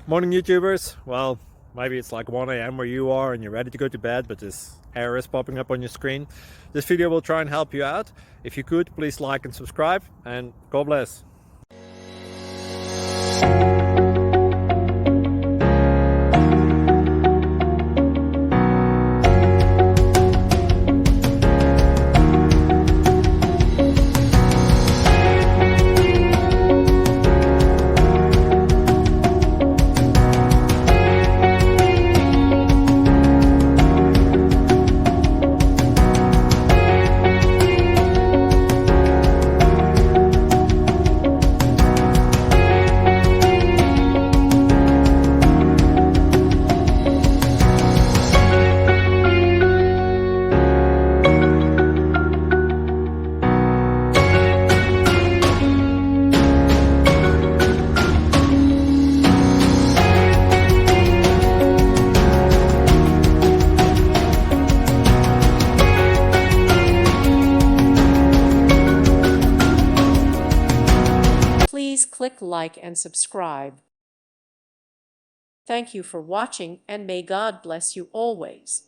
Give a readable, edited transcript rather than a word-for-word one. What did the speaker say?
Morning YouTubers. Well, maybe it's like 1 a.m. where you are and you're ready to go to bed, but this error is popping up on your screen. This video will try and help you out. If you could, please like and subscribe, and God bless. Please click like and subscribe. Thank you for watching, and may God bless you always.